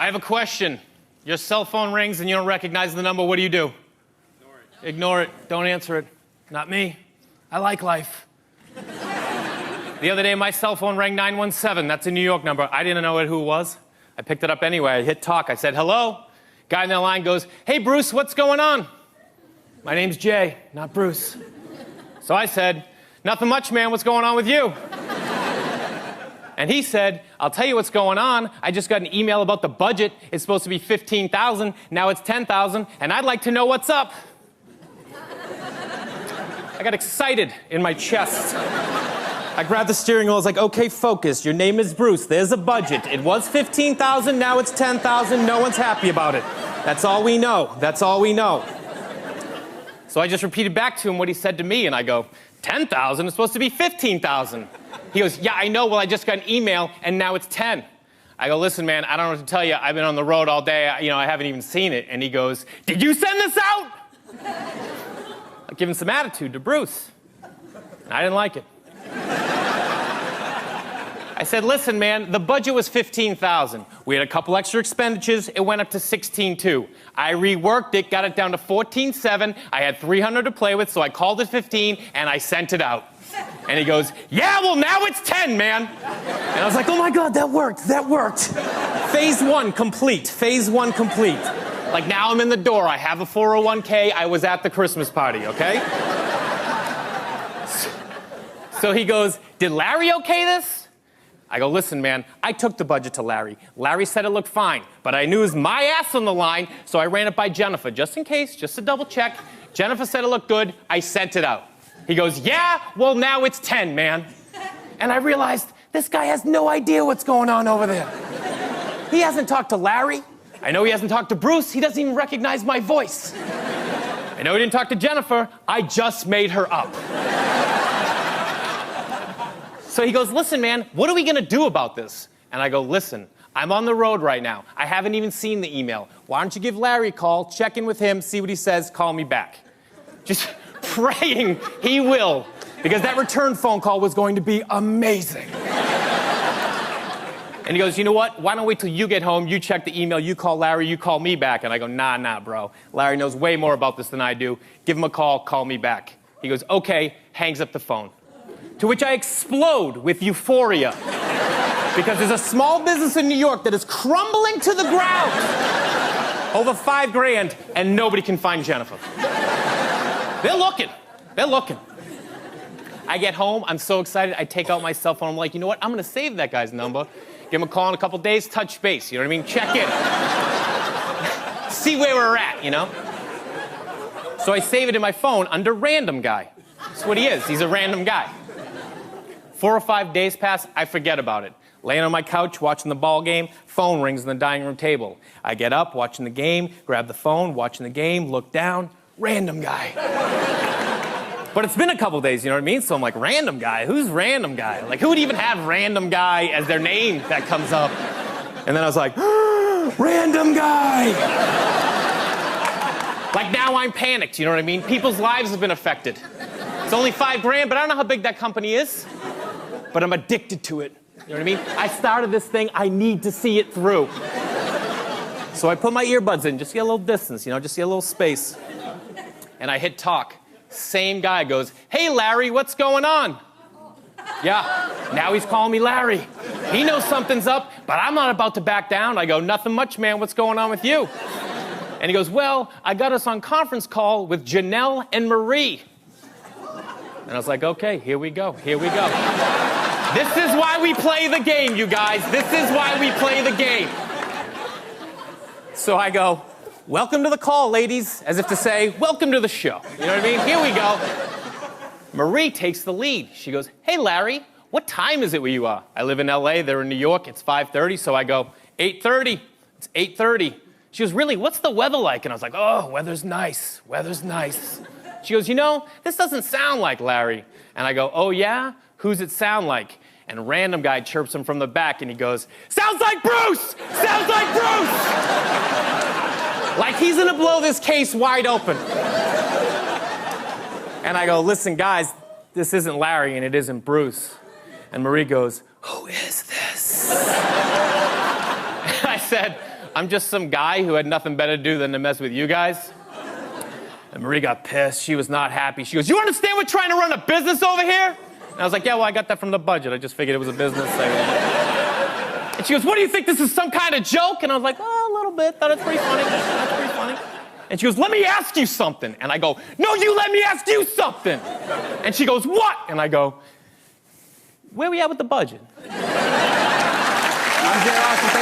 I have a question. Your cell phone rings and you don't recognize the number. What do you do? Ignore it. Ignore it. Don't answer it. Not me. I like life. The other day, my cell phone rang 917. That's a New York number. I didn't know who it was. I picked it up anyway. I hit talk. I said, hello. Guy in the line goes, hey, Bruce, what's going on? My name's Jay, not Bruce. So I said, nothing much, man. What's going on with you? And he said, I'll tell you what's going on. I just got an email about the budget. It's supposed to be $15,000. Now it's $10,000. And I'd like to know what's up. I got excited in my chest. I grabbed the steering wheel. I was like, okay, focus. Your name is Bruce. There's a budget. It was $15,000. Now it's $10,000. No one's happy about it. That's all we know. That's all we know. So I just repeated back to him what he said to me. And I go, 10,000 is supposed to be 15,000. He goes, yeah, I know. Well, I just got an email, and now it's 10. I go, listen, man, I don't know what to tell you. I've been on the road all day. I haven't even seen it. And he goes, did you send this out? I give him some attitude to Bruce. I didn't like it. I said, listen, man, the budget was $15,000. We had a couple extra expenditures. It went up to $16,200. I reworked it, got it down to $14,700. I had $300 to play with, so I called it $15,000, and I sent it out. And he goes, yeah, well, now it's 10, man. And I was like, oh, my God, that worked. That worked. Phase one complete. Phase one complete. Like, now I'm in the door. I have a 401k. I was at the Christmas party, okay? So he goes, did Larry okay this? I go, listen, man, I took the budget to Larry. Larry said it looked fine, but I knew it was my ass on the line, so I ran it by Jennifer, just in case, just to double check. Jennifer said it looked good. I sent it out. He goes, yeah, well, now it's 10, man. And I realized this guy has no idea what's going on over there. He hasn't talked to Larry. I know he hasn't talked to Bruce. He doesn't even recognize my voice. I know he didn't talk to Jennifer. I just made her up. So he goes, listen, man, what are we going to do about this? And I go, listen, I'm on the road right now. I haven't even seen the email. Why don't you give Larry a call, check in with him, see what he says, call me back. Just praying he will, because that return phone call was going to be amazing. And he goes, you know what? Why don't wait till you get home, you check the email, you call Larry, you call me back. And I go, nah, bro. Larry knows way more about this than I do. Give him a call me back. He goes, okay, hangs up the phone. To which I explode with euphoria. Because there's a small business in New York that is crumbling to the ground. Over $5 grand, and nobody can find Jennifer. They're looking. I get home, I'm so excited, I take out my cell phone, I'm like, you know what, I'm gonna save that guy's number, give him a call in a couple days, touch base, you know what I mean, check in. See where we're at, you know? So I save it in my phone under random guy. That's what he is, he's a random guy. 4 or 5 days pass, I forget about it. Laying on my couch, watching the ball game, phone rings on the dining room table. I get up, watching the game, grab the phone, watching the game, look down, random guy. But it's been a couple days, you know what I mean? So I'm like, random guy? Who's random guy? Like, who would even have random guy as their name that comes up? And then I was like, random guy! Like, now I'm panicked, you know what I mean? People's lives have been affected. It's only $5 grand, but I don't know how big that company is. But I'm addicted to it. You know what I mean? I started this thing. I need to see it through. So I put my earbuds in, just get a little distance, you know, just get a little space. And I hit talk. Same guy goes, hey, Larry, what's going on? Yeah, now he's calling me Larry. He knows something's up, but I'm not about to back down. I go, nothing much, man. What's going on with you? And he goes, well, I got us on conference call with Janelle and Marie. And I was like, okay, here we go. This is why we play the game, you guys. This is why we play the game. So I go, welcome to the call, ladies, as if to say, welcome to the show. You know what I mean? Here we go. Marie takes the lead. She goes, hey, Larry, what time is it where you are? I live in LA, they're in New York, it's 5:30, so I go, 8:30. It's 8:30. She goes, really, what's the weather like? And I was like, oh, weather's nice. She goes, you know, this doesn't sound like Larry. And I go, oh, yeah? Who's it sound like? And a random guy chirps him from the back, and he goes, sounds like Bruce! Sounds like Bruce! Like he's gonna blow this case wide open. And I go, listen, guys, this isn't Larry, and it isn't Bruce. And Marie goes, who is this? I said, I'm just some guy who had nothing better to do than to mess with you guys. And Marie got pissed. She was not happy. She goes, you understand we're trying to run a business over here? And I was like, yeah, well, I got that from the budget. I just figured it was a business. And she goes, what do you think? This is some kind of joke? And I was like, well, a little bit. Thought it's pretty funny. That's pretty funny. And she goes, let me ask you something. And I go, no, you let me ask you something. And she goes, what? And I go, where we at with the budget? I'm J. Ross.